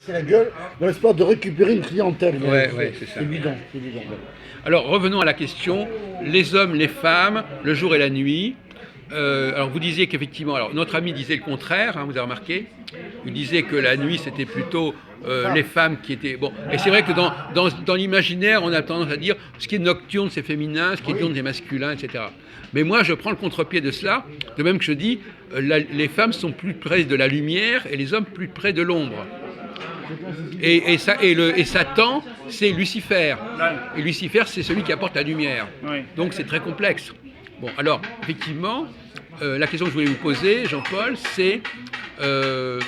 C'est la gueule dans l'espoir de récupérer une clientèle. Ouais, c'est ça. C'est évident, c'est évident. Alors revenons à la question, les hommes, les femmes, le jour et la nuit. Alors vous disiez qu'effectivement, alors notre ami disait le contraire, hein, vous avez remarqué. Il disait que la nuit c'était plutôt les femmes qui étaient... Bon, et c'est vrai que dans l'imaginaire, on a tendance à dire ce qui est nocturne c'est féminin, ce qui est diurne c'est masculin, etc. Mais moi je prends le contre-pied de cela, de même que je dis, les femmes sont plus près de la lumière et les hommes plus près de l'ombre. Et Satan, c'est Lucifer. Et Lucifer, c'est celui qui apporte la lumière. Donc c'est très complexe. Bon, alors, effectivement, la question que je voulais vous poser, Jean-Paul, c'est de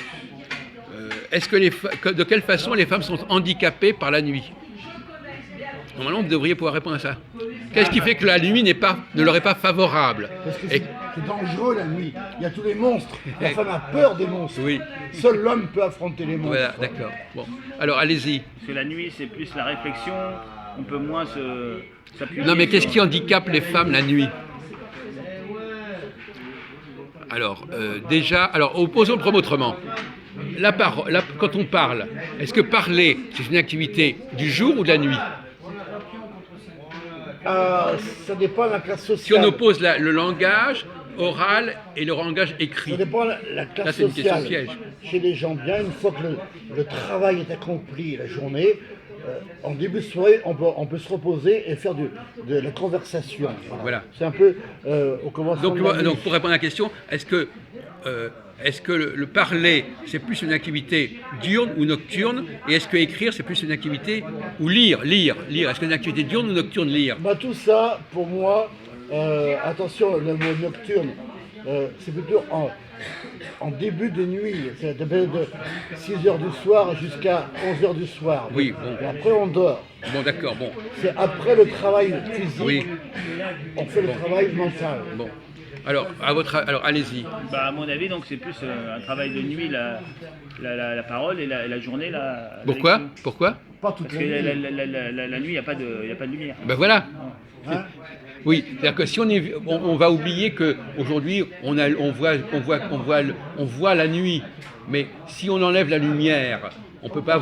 quelle façon les femmes sont handicapées par la nuit? Normalement, vous devriez pouvoir répondre à ça. Qu'est-ce qui fait que la nuit ne leur est pas favorable? Parce que c'est dangereux la nuit. Il y a tous les monstres. La femme a peur des monstres. Oui. Seul l'homme peut affronter les monstres. Voilà, d'accord. Bon, alors allez-y. Parce que la nuit, c'est plus la réflexion. On peut moins s'appuyer. Non, mais qu'est-ce qui handicape les femmes la nuit? Alors, posons le problème autrement. Quand on parle, est-ce que parler, c'est une activité du jour ou de la nuit? Ça dépend de la classe Si sociale. on oppose le langage oral et le langage écrit. Ça dépend de la classe Là, c'est une question sociale. piège. Chez les gens bien, une fois que le travail est accompli, la journée, en début de soirée, on peut se reposer et faire de la conversation. Voilà. C'est un peu au commencement de la nuit. Donc, pour répondre à la question, est-ce que le parler, c'est plus une activité diurne ou nocturne? Et est-ce que écrire, c'est plus une activité... Ou lire. Est-ce que c'est une activité diurne ou nocturne, lire? Tout ça, pour moi, attention, le mot nocturne, c'est plutôt en début de nuit. C'est de 6h du soir jusqu'à 11h du soir. Oui, bon. Et après, on dort. Bon, d'accord, bon. C'est après le travail physique, Oui. on fait le travail mental. Bon. Alors, allez-y. À mon avis, donc c'est plus un travail de nuit, la parole, et la journée, la Pourquoi? lecture. Pourquoi? Pas toute Parce que la nuit. la nuit, il n'y a pas de lumière. Ben voilà. Hein. Oui, c'est-à-dire que si on va oublier qu'aujourd'hui, on voit la nuit, mais si on enlève la lumière, on peut pas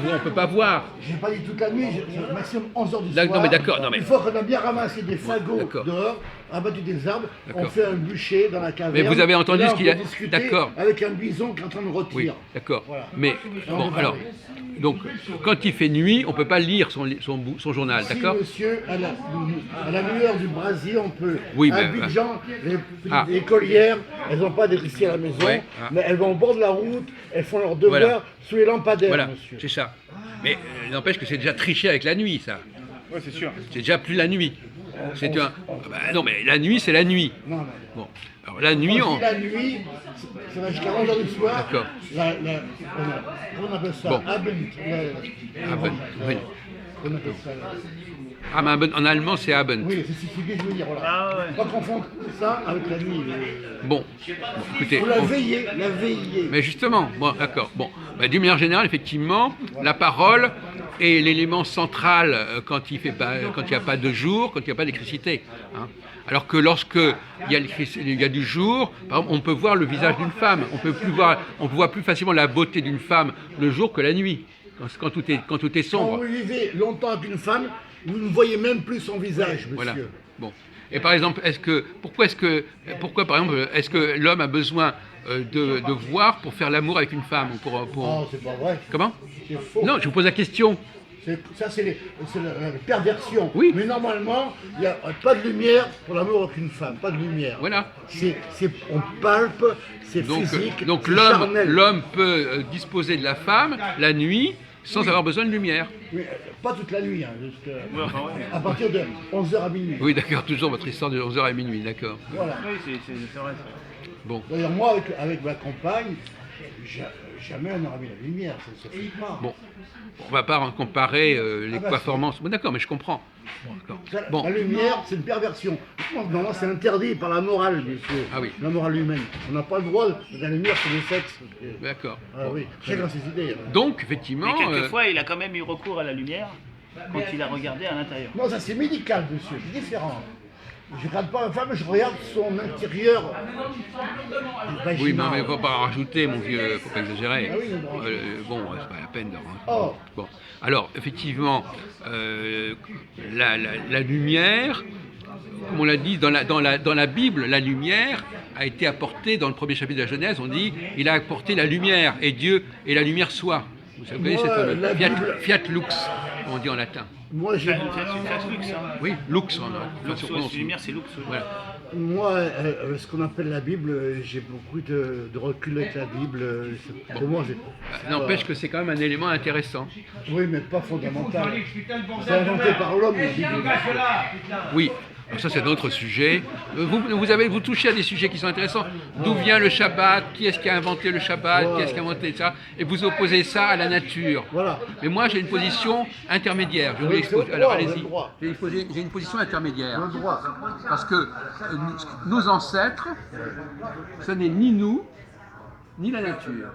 voir. J'ai pas dit toute la nuit, maximum 11h du soir. Non, mais d'accord, non, mais- Une fois qu'on a bien ramassé des fagots D'accord. dehors, abattu des arbres, on D'accord. fait un bûcher dans la caverne. Mais vous avez entendu Là, ce qu'il a- on peut discuter D'accord. avec un bison qui est en train de rôtir. Oui, d'accord. Voilà. Mais bon, alors, donc, quand il fait nuit, on peut pas lire son journal, Si d'accord? monsieur, à la lueur du brasier, on peut. Oui, à mais- Abidjan, Ah. les écolières, elles n'ont pas d'électricité à la maison, Ouais, ah. mais elles vont au bord de la route, elles font leurs devoirs Voilà. sous les lampadaires, Voilà, monsieur. c'est ça. Mais n'empêche que c'est déjà triché avec la nuit, ça. Oui, c'est sûr. C'est déjà plus la nuit. Non, mais la nuit, c'est la nuit. Non, non. Bon, alors la nuit, Quand je dis la nuit, ça va jusqu'à 11h du soir. D'accord. Comment on appelle ça? Bon. Abend. oui. On appelle ça. En allemand, c'est Abend. Oui, c'est ce que je veux dire. Voilà. Ah ouais. Pas confondre ça avec la nuit. Bon, écoutez. Faut la veiller, la veiller. Mais justement, bon, d'accord. Bon, d'une manière générale, effectivement, la parole est l'élément central quand il n'y a pas de jour, quand il n'y a pas d'électricité. Hein. Alors que lorsque il y a du jour, par exemple, on peut voir le visage d'une femme. On voit plus facilement la beauté d'une femme le jour que la nuit, quand tout est Quand sombre. vous vivez longtemps avec une femme, vous ne voyez même plus son visage, monsieur. Voilà. Bon. Et par exemple, pourquoi par exemple, est-ce que l'homme a besoin de voir pour faire l'amour avec une femme Oh, c'est pas vrai. Comment? C'est faux. Non, je vous pose la question. Ça, c'est la perversion. Oui. Mais normalement, il n'y a pas de lumière pour l'amour avec une femme. Pas de lumière. Voilà. On palpe, c'est Donc, physique, donc c'est charnel. l'homme peut disposer de la femme la nuit sans avoir besoin de lumière. Mais, pas toute la nuit, hein, jusqu'à Enfin, ouais. à partir de 11h à minuit. Oui, d'accord, toujours votre histoire de 11h à minuit, d'accord. Voilà. Oui, c'est vrai. Ça. Bon, D'ailleurs, moi, avec ma compagne, jamais on n'aura mis la lumière. Ça se fait pas. bon. On va pas comparer les Ah bah, performances. Bon, d'accord, mais je comprends. Bon, d'accord. Ça, Bon. La lumière, c'est une perversion. Normalement, c'est interdit par la morale, monsieur. Ah oui. La morale humaine. On n'a pas le droit de la lumière sur le sexe. D'accord. Ah Bon. oui, chacun ses idées. hein. Donc, effectivement, Mais quelquefois, il a quand même eu recours à la lumière quand il a regardé à l'intérieur. Non, ça c'est médical, monsieur, c'est différent. Je regarde pas la femme, je regarde son intérieur. Oui, mais il vaginal. ne faut pas en rajouter, mon vieux, il ne faut pas exagérer. Ah oui, non. Bon, c'est pas la peine de... Oh. Bon. Alors, effectivement, la lumière, comme on l'a dit, dans la Bible, la lumière a été apportée, dans le premier chapitre de la Genèse, on dit, il a apporté la lumière, et Dieu, et la lumière soit. Vous savez, Moi, c'est la Bible- fiat lux, on dit en latin. Moi, j'ai, C'est Lux, hein. Oui, lux, Lux, prononce. c'est lumière, c'est Lux. Oui. Voilà. moi ce qu'on appelle la Bible, j'ai beaucoup de recul avec la Bible. Pour moi, N'empêche que c'est quand même un élément intéressant. oui, mais pas fondamental. C'est inventé par l'homme, la Bible. Oui, alors ça c'est un autre sujet. Vous touchez à des sujets qui sont intéressants. D'où vient le Shabbat? Qui est-ce qui a inventé le Shabbat? Qui est-ce qui a inventé ça? Et vous opposez ça à la nature. Voilà. Mais moi j'ai une position intermédiaire. Je vous Oui, l'expose. c'est le Alors droit, allez-y. le droit. J'ai une position intermédiaire. Le droit. Parce que nos ancêtres, ce n'est ni nous, ni la nature.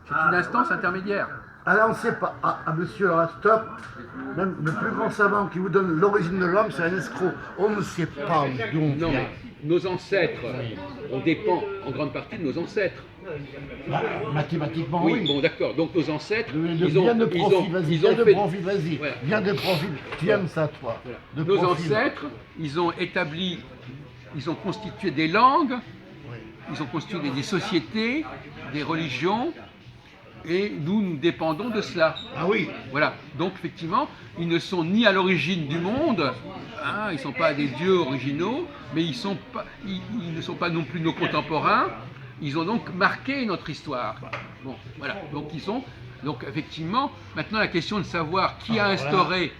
C'est une instance intermédiaire. Alors, on ne sait pas. Monsieur, alors, stop. Même le plus grand savant qui vous donne l'origine de l'homme, c'est un escroc. On ne sait pas d'où on Non, vient. mais nos ancêtres, on dépend en grande partie de nos ancêtres. Bah, mathématiquement, Oui, oui. bon, d'accord. Donc nos ancêtres, Viens de profit, vas-y. Viens de fait... profit, vas-y. Voilà. Viens de profit. Tu aimes ça, toi. De Nos profit. ancêtres, ils ont établi, ils ont constitué des langues, Oui. ils ont constitué des sociétés, des religions, et nous dépendons de cela. Ah oui. Voilà. Donc effectivement, ils ne sont ni à l'origine du monde, hein, ils ne sont pas des dieux originaux, mais ils ne sont pas non plus nos contemporains. Ils ont donc marqué notre histoire. Bon, voilà. Donc effectivement, maintenant la question de savoir qui a instauré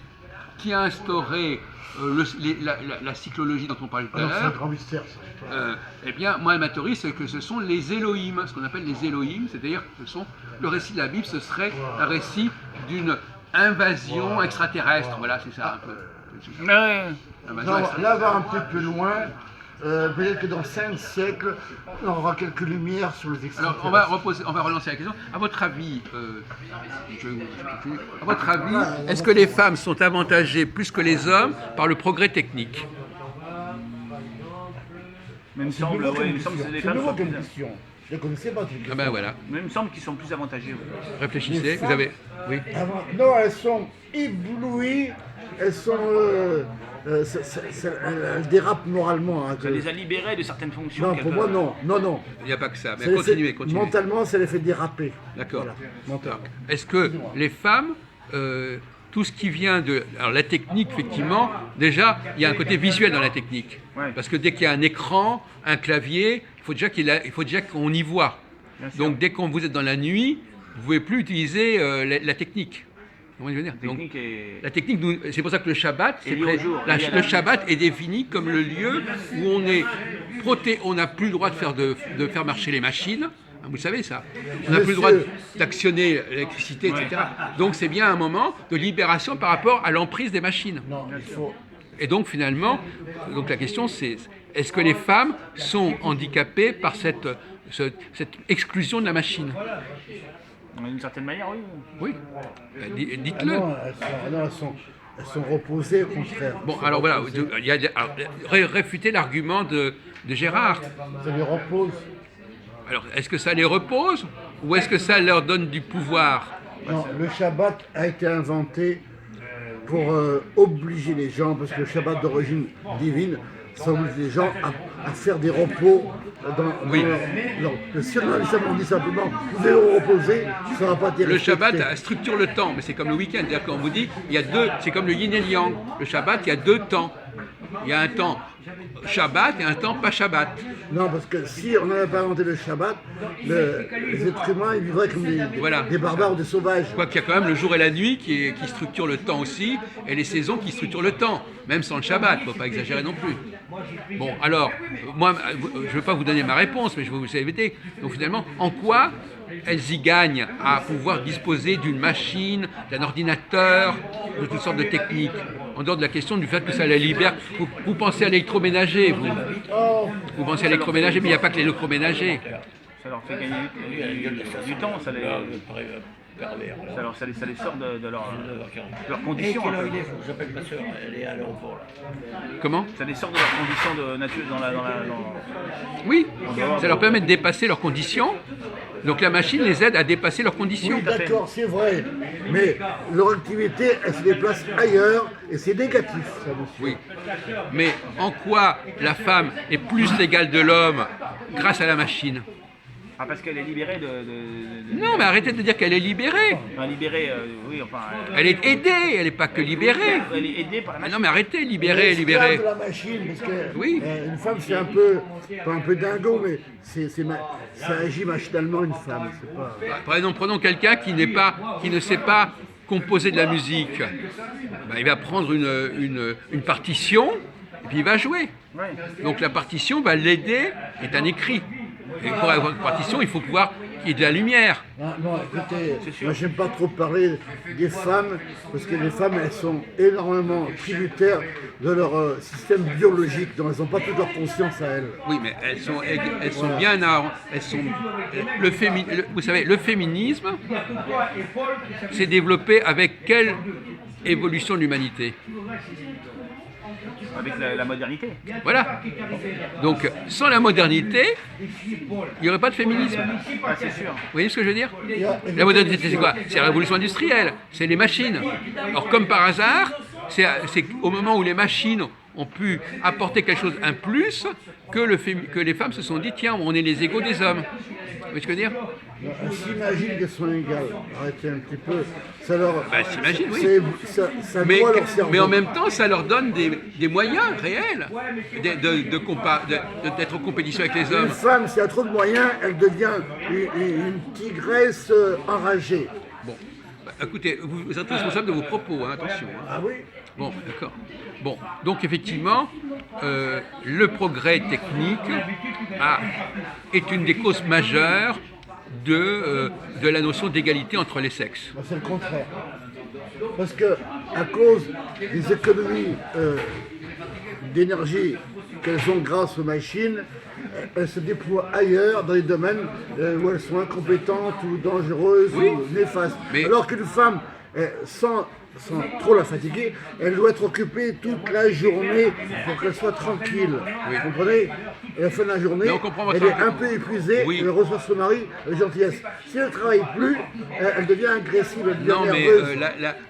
la cyclologie dont on parlait tout à Alors, c'est un l'heure. grand mystère, ça. Eh bien, moi, ma théorie, c'est que ce sont les Elohim, ce qu'on appelle les Elohim, c'est-à-dire que le récit de la Bible, ce serait un récit d'une invasion extraterrestre. Voilà, c'est ça un peu. Ouais. Invasion Non, extraterrestre. là, va un peu plus loin. Peut-être que dans 5 siècles, on aura quelques lumières sur les extraterrestres. Alors, on va relancer la question. À votre avis, est-ce que les femmes sont avantagées plus que les hommes par le progrès technique? Mais il me semble, ouais, il me semble que les C'est femmes nouveau sont comme plus... question. Je ne connaissais pas cette Ah question. ben voilà. Mais il me semble qu'ils sont plus avantagés. Ouais. Réfléchissez. Les Vous avez. Oui. Non, elles sont éblouies, elles sont. Elles dérapent moralement. Hein, Ça les a libérés de certaines fonctions. non, qu'elles pour moi, peuvent- non. Non. Il n'y a pas que ça. Mais Ça les continuez, fait- continuez. Mentalement, ça les fait déraper. D'accord. Voilà, mentalement. Est-ce que les femmes, tout ce qui vient de... Alors la technique, effectivement, déjà, il y a un côté visuel dans la technique. Ouais. Parce que dès qu'il y a un écran, un clavier, il faut déjà qu'on y voit. Bien sûr. Donc dès que vous êtes dans la nuit, vous ne pouvez plus utiliser la technique. Vous voyez ce que je veux dire? Donc, Technique et... la technique, c'est pour ça que le Shabbat, Et lié au jour, lié à la le nuit. Shabbat est défini comme le lieu où on n'a plus le droit de faire marcher les machines. Hein, vous savez ça. On n'a plus le droit d'actionner l'électricité, etc. Donc c'est bien un moment de libération par rapport à l'emprise des machines. Non, il faut. Et donc finalement, donc la question c'est est-ce que les femmes sont handicapées par cette exclusion de la machine? D'une certaine manière, oui. Oui. Ah Dites-le. non, elles sont reposées, au contraire. Bon, alors voilà, il y a réfuter l'argument de Gérard. Ça les repose. Alors, est-ce que ça les repose ou est-ce que ça leur donne du pouvoir? Non, le Shabbat a été inventé pour obliger les gens, parce que le Shabbat d'origine divine, ça oblige les gens à faire des repos dans Oui. Si on dit simplement, vous allez vous reposer, ça ne va pas être Le respecté. Shabbat structure le temps, mais c'est comme le week-end. C'est-à-dire qu'on vous dit, il y a deux, c'est comme le yin et le yang. Le Shabbat, il y a deux temps. Il y a un temps Shabbat et un temps pas Shabbat. Non, parce que si on n'avait pas inventé le Shabbat, les êtres humains, ils vivraient comme Voilà. des barbares ou des sauvages. Quoi qu'il y a quand même le jour et la nuit qui structurent le temps aussi, et les saisons qui structurent le temps, même sans le Shabbat, il ne faut pas exagérer non plus. Bon, alors, moi, je ne veux pas vous donner ma réponse, mais je vais vous éviter. Donc finalement, en quoi elles y gagnent à pouvoir disposer d'une machine, d'un ordinateur, de toutes sortes de techniques, en dehors de la question du fait que ça les libère. Vous pensez à l'électroménager, vous. Oh, Vous pensez à l'électroménager, mais il n'y a pas que l'électroménager. Ça leur fait gagner du temps. Ça les... pervers. Là. Alors ça les sort de leur 19h40. leurs Et conditions. quelle un heure peu. il est? Faut que j'appelle ma soeur, elle est à l'aéroport là. Comment? Ça les sort de leurs conditions de nature Oui, dehors. ça leur permet de dépasser leurs conditions. Donc la machine les aide à dépasser leurs conditions. Oui, d'accord, c'est vrai. Mais leur activité, elle se déplace ailleurs et c'est négatif, ça, monsieur. Oui. Mais en quoi la femme est plus l'égale de l'homme grâce à la machine? Ah, parce qu'elle est libérée de- Non, mais arrêtez de dire qu'elle est libérée. Enfin, libérée, oui, enfin. Elle est aidée, elle n'est pas que libérée. Elle est aidée par la Ah machine. non, mais arrêtez, Elle est libérée, esclave libérée. de la machine, parce que Oui. une femme, c'est un peu, pas un peu dingo, mais ça agit machinalement une femme. C'est pas... Par exemple, prenons quelqu'un qui ne sait pas composer de la musique. Ben, il va prendre une partition et puis il va jouer. Ouais. Donc la partition va l'aider, est un écrit. Et pour avoir une partition, il faut pouvoir qu'il y ait de la lumière. Ah, non, écoutez, moi j'aime pas trop parler des femmes, parce que les femmes, elles sont énormément tributaires de leur système biologique, donc elles n'ont pas toute leur conscience à elles. Oui, mais elles sont bien elles sont vous savez, le féminisme s'est développé avec quelle évolution de l'humanité? Avec la modernité. Voilà. Donc, sans la modernité, il n'y aurait pas de féminisme. Ah, c'est sûr. Vous voyez ce que je veux dire? La modernité, c'est quoi? C'est la révolution industrielle, c'est les machines. Alors, comme par hasard, c'est au moment où les machines ont pu apporter quelque chose, un plus, que les femmes se sont dit, tiens, on est les égaux des hommes. Vous voyez ce que je veux dire? Elles s'imaginent qu'elles sont égales. Arrêtez un petit peu. Ça leur. Ben, s'imagine, oui. Ça Mais, broie leur cerveau. mais en même temps, ça leur donne des moyens réels d'être en compétition avec les hommes. Une femme, s'il y a trop de moyens, elle devient une tigresse enragée. Bon, bah, écoutez, vous êtes responsable de vos propos, hein, attention. Hein. Ah oui? Bon, d'accord. Bon, donc effectivement, le progrès technique est une des causes majeures de la notion d'égalité entre les sexes. Ben, c'est le contraire. Parce que, à cause des économies d'énergie qu'elles ont grâce aux machines, elles se déploient ailleurs dans les domaines où elles sont incompétentes ou dangereuses Oui. ou néfastes. Mais- Alors qu'une femme, sans trop la fatiguer, elle doit être occupée toute la journée pour qu'elle soit tranquille. Oui. Vous comprenez? Et à la fin de la journée, Mais on comprend votre elle est argument. un peu épuisée, Oui. elle reçoit son mari avec gentillesse. Si elle ne travaille plus, elle devient agressive, elle devient Non, mais nerveuse.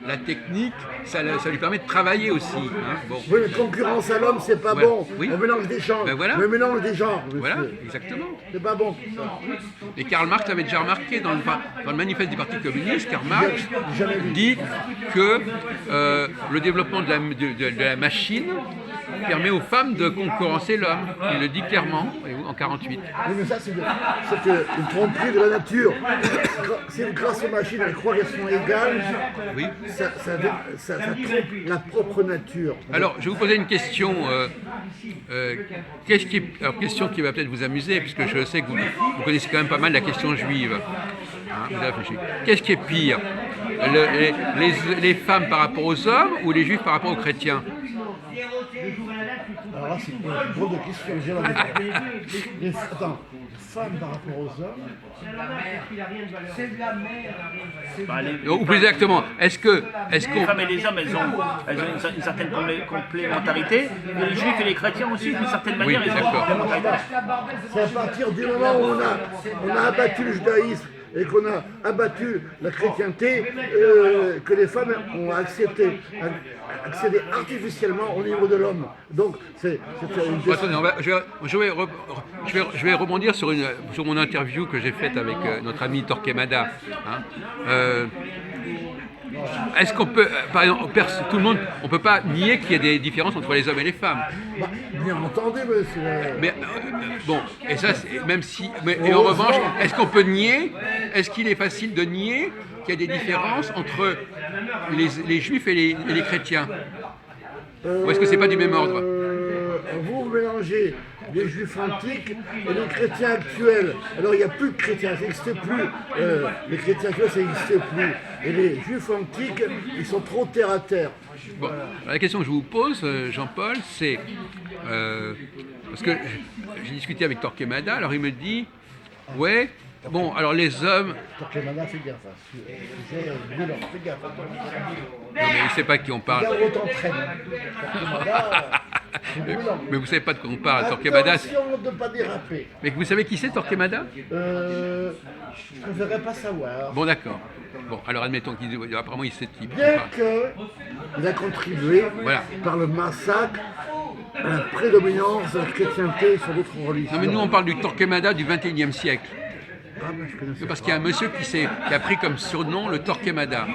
la technique, ça lui permet de travailler aussi. Hein. Bon. Oui, mais concurrence à l'homme, c'est pas Voilà. bon. Oui. On mélange des genres. Ben voilà. On mélange des genres, monsieur. Voilà, exactement. C'est pas bon. Et Karl Marx avait déjà remarqué dans le manifeste du Parti communiste, Karl Marx Jamais vu. dit que le développement de la machine permet aux femmes de concurrencer l'homme. Il le dit clairement, voyez-vous, en 48. Oui, mais ça, c'est une tromperie de la nature. C'est grâce aux machines, elles croient qu'elles sont égales. Oui. Ça trompe la propre nature. Alors, je vais vous poser une question. Question qui va peut-être vous amuser, puisque je sais que vous connaissez quand même pas mal la question juive. Hein, vous avez réfléchi. Qu'est-ce qui est pire, les femmes par rapport aux hommes ou les juifs par rapport aux chrétiens? Alors là, c'est une drôle de question. J'ai la Attends, femmes par rapport aux hommes. Bah, Ou plus exactement, est-ce les qu'on... femmes et les hommes, elles ont une certaine complémentarité. Et les juifs et les chrétiens aussi, d'une certaine manière, Oui, ils ont une d'accord. complémentarité. C'est à partir du moment où on a abattu le judaïsme et qu'on a abattu la chrétienté que les femmes ont accédé artificiellement au niveau de l'homme. Donc, c'est une Attendez, je vais rebondir sur mon interview que j'ai faite avec notre ami Torquemada. Hein. Est-ce qu'on peut, par exemple, tout le monde, on peut pas nier qu'il y a des différences entre les hommes et les femmes. Bah, bien entendu, monsieur. Mais bon, et ça, même si, et en revanche, est-ce qu'on peut nier, est-ce qu'il est facile de nier qu'il y a des différences entre les juifs et les chrétiens? Ou est-ce que c'est pas du même ordre? Vous mélangez les juifs antiques et les chrétiens actuels. Alors il n'y a plus de chrétiens, ça n'existe plus. Les chrétiens actuels, ça n'existe plus. Et les juifs antiques, ils sont trop terre à terre. Bon, la question que je vous pose, Jean-Paul, c'est parce que j'ai discuté avec Torquemada, alors il me dit, ouais, Bon, alors les hommes, Torquemada, fais gaffe. C'est brûlant, fais gaffe. non, mais il ne sait pas de qui on parle. Regarde où t'entraînes. Torquemada, c'est brûlant. Mais vous ne savez pas de quoi on parle. Torquemada, c'est- Attention de ne pas déraper. mais vous savez qui c'est Torquemada? Je préférerais pas savoir. Bon, d'accord. Bon, alors admettons qu'il apparemment il sait de qui on Bien parle. qu'il a contribué Voilà. par le massacre à la prédominance de la chrétienté sur d'autres religions. Non, mais nous on parle du Torquemada du 21e siècle. Ah, ben, je connaissais Parce pas. qu'il y a un monsieur qui a pris comme surnom le Torquemada.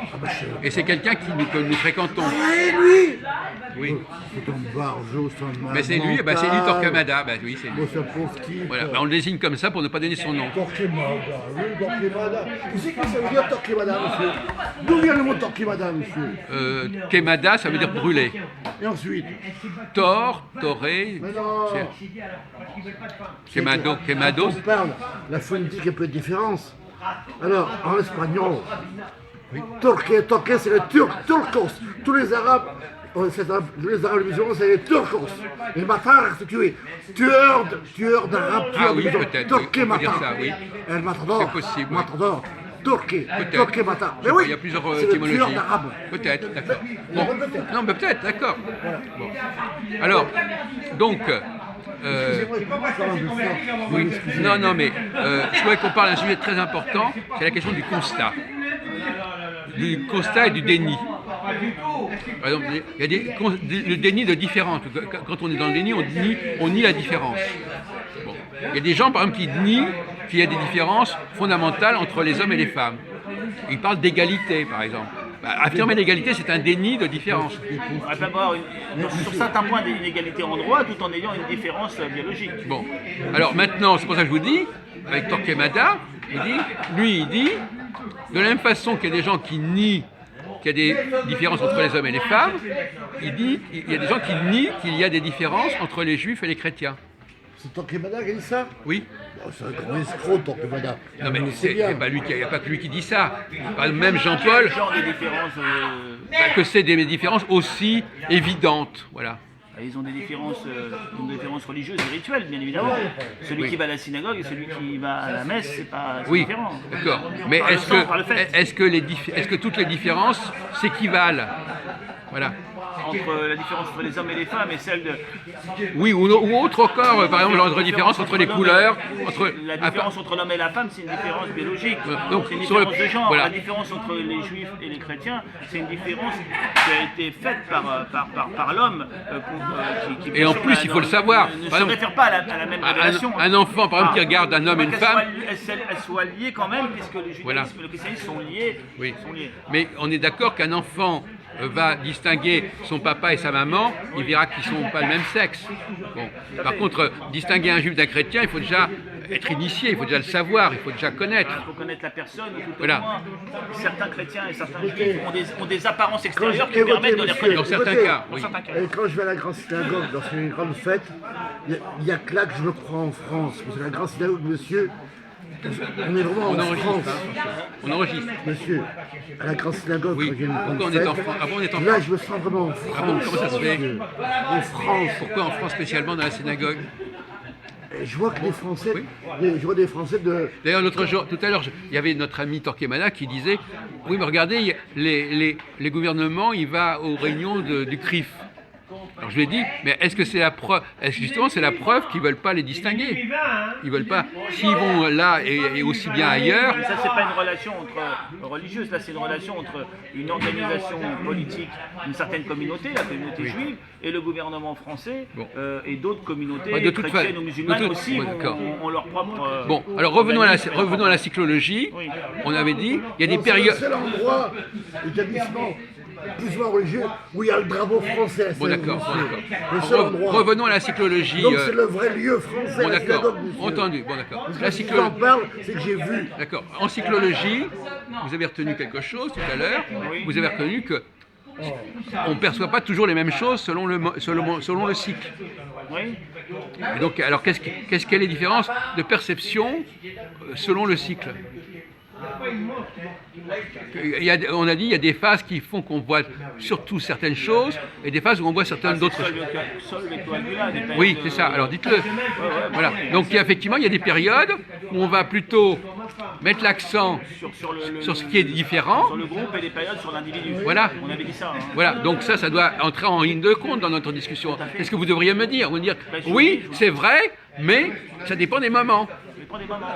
Et c'est quelqu'un que nous fréquentons. Ah, lui Oui. C'est un barjot, c'est un Ben c'est lui Torquemada. Ben oui, c'est lui. Bon, c'est un pauvre type. Voilà, ben on le désigne comme ça pour ne pas donner son nom. Torquemada, oui, Torquemada. Vous savez ce que ça veut dire Torquemada, monsieur? D'où vient le mot Torquemada, monsieur? Quemada, ça veut dire brûler. Et ensuite? Toré, Mais non. quemado. Quand on parle, la phonétique est un peu de différence. Alors, en espagnol, torque, c'est le turc, turcos. Tous les arabes, les arabes musulmans, c'est les turcos. Et matar, c'est tuer. Tueur d'arabes, Ah tueur de oui, musulmans. peut-être, Torque oui, on peut dire matar. ça, oui. El matador. C'est possible, oui. Matador. Torque matar. Je Mais vois, oui, il y a plusieurs c'est le étymologies. tueur d'arabes. Peut-être, d'accord. Non, Bon. mais peut-être. Non, mais peut-être, d'accord. Bon. Alors, donc, Excusez-moi, je peux pas faire un effort. oui, Excusez. non, mais je voudrais qu'on parle d'un sujet très important, c'est la question du constat. Du constat et du déni. Par exemple, il y a le déni de différence. Quand on est dans le déni, on nie la différence. Bon. Il y a des gens, par exemple, qui nient qu'il y a des différences fondamentales entre les hommes et les femmes. Ils parlent d'égalité, par exemple. Bah, affirmer l'égalité, c'est un déni de différence. On peut avoir sur certains points une égalité en droit tout en ayant une différence biologique. Bon, alors maintenant, c'est pour ça que je vous dis, avec Torquemada, il dit, de la même façon qu'il y a des gens qui nient qu'il y a des différences entre les hommes et les femmes, il dit qu'il y a des gens qui nient qu'il y a des différences entre les juifs et les chrétiens. C'est Torquemada qui a dit ça? Oui. Oh, c'est un grand escroc, Torquemada. Non mais c'est il bien. n'y a pas que lui qui dit ça. Par exemple, même Jean-Paul, Genre des différences. que c'est des différences aussi évidentes. Voilà. Ils ont des différences religieuses et rituelles, bien évidemment. Celui Oui. qui va à la synagogue et celui qui va à la messe, c'est Oui, différent. d'accord. Mais Par le est-ce sens, par le fait. que toutes les différences s'équivalent? Voilà. Entre la différence entre les hommes et les femmes et celle de. Oui, ou autre encore, par exemple, la différence entre les couleurs, entre... La différence entre l'homme et la femme, c'est une différence biologique. Donc, C'est une sur le- différence de genre. voilà. La différence entre les juifs et les chrétiens, c'est une différence qui a été faite par l'homme. Et en plus, il faut le savoir. Ne Par se exemple, réfère pas à la même révélation. un enfant, par exemple, qui regarde un homme et une femme... Elles soient liées quand même, puisque le judaïsme Voilà. et le christianisme sont liés. Oui. Sont liés. Mais on est d'accord qu'un enfant va distinguer son papa et sa maman, il verra qu'ils ne sont pas le même sexe. Bon. Par contre, distinguer un juif d'un chrétien, il faut déjà être initié, il faut déjà le savoir, il faut déjà connaître. Il faut connaître la personne, et tout au Voilà. moins, certains chrétiens et certains juifs ont des apparences Quand extérieures qui écoutez, permettent de les monsieur, Dans reconnaître. certains écoutez, cas, oui. Dans certains cas. Et quand je vais à la grande synagogue, dans une grande fête, il y a que là que je me crois en France. Parce que la grande synagogue, monsieur, on est vraiment On en enregistre, France. hein. On enregistre. Monsieur, à la grande synagogue, Oui. quand il y a une grande Pourquoi on est fête, en France? Avant, on est en là, France. je me sens vraiment en France. Ah bon, comment ça se fait? monsieur. En France. Pourquoi en France spécialement dans la synagogue? Et je vois que les Français, Oui. je vois des Français de... D'ailleurs, l'autre jour, tout à l'heure, il y avait notre ami Torquemada qui disait « Oui, mais regardez, les gouvernements, il va aux réunions du CRIF. » Alors je lui ai dit « Mais est-ce que c'est la preuve, est-ce que justement c'est la preuve qu'ils ne veulent pas les distinguer? Ils veulent pas. S'ils vont là et aussi bien ailleurs, Mais ça, c'est pas une relation religieuse, là, c'est une relation entre une organisation politique d'une certaine communauté, la communauté juive, et le gouvernement français, Bon. Et d'autres communautés Ouais, de toute chrétiennes fa- ou musulmanes de toute- aussi ouais, d'accord. ont leur propre. Bon, alors revenons organisme. à la cyclologie. Oui. On avait dit, il y a des Donc, c'est le périodes... seul endroit, établissement, plus ou moins religieux, où il y a le drapeau français. Bon c'est d'accord, monsieur. bon, Le d'accord. seul endroit. Revenons à la cyclologie. Donc c'est le vrai lieu français, Bon la d'accord, synagogue, monsieur. entendu, bon d'accord. Parce que La si cyclo- j'en parle, c'est que j'ai vu. D'accord. En cyclologie, vous avez retenu quelque chose tout à l'heure. Vous avez retenu que on ne perçoit pas toujours les mêmes choses selon le cycle. Oui. Et donc, alors, quelle est les différences de perception selon le cycle? On a dit il y a des phases qui font qu'on voit surtout certaines choses et des phases où on voit certaines d'autres choses. Sol et coagula, des Oui, c'est ça. Alors dites-le. Voilà. Donc effectivement, il y a des périodes où on va plutôt mettre l'accent sur ce qui est différent. Sur le groupe et les périodes sur l'individu. Voilà. On avait dit ça. Hein. Voilà, donc ça doit entrer en ligne de compte dans notre discussion. C'est ce que vous devriez me dire. Vous me dire, Ben, oui, c'est vrai, mais ça dépend des moments. Mais pas des moments.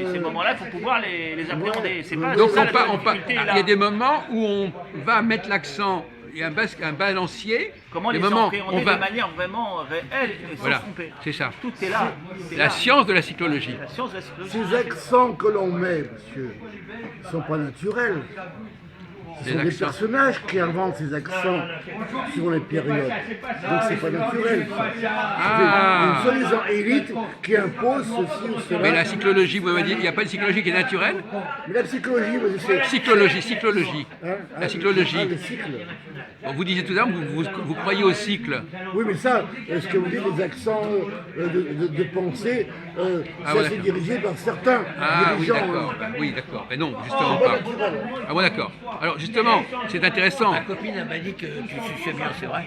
Et ces moments-là, il faut pouvoir les appréhender. C'est pas Donc c'est ça, la difficulté, il là. y a des moments où on va mettre l'accent, il y a un balancier. Comment des les moments appréhender de manière vraiment réelle et sans Voilà, se tromper. c'est ça. Tout est là. C'est La là. science de la psychologie. La science de la psychologie. Ces accents que l'on met, monsieur, ne sont pas naturels. Ce Les sont des accents. personnages qui inventent ces accents sur les périodes. Donc c'est pas naturel. Ça. Ah. C'est une soi-disant élite qui impose ceci ou cela. Mais la psychologie, vous m'avez dit, il n'y a pas de psychologie qui est naturelle. Mais la psychologie, c'est... Psychologie. Hein, La psychologie. le cycle. Bon, vous disiez tout à l'heure, vous croyez au cycle. Oui, mais ça, ce que vous dites, les accents de pensée, Ah, ça ouais, c'est d'accord. dirigé par certains Ah oui, dirigeants. d'accord. Oui, d'accord. Mais non, justement pas pas. naturel. Ah bon, d'accord. Alors justement, c'est intéressant. Ma copine elle m'a dit que tu suçais bien, c'est vrai.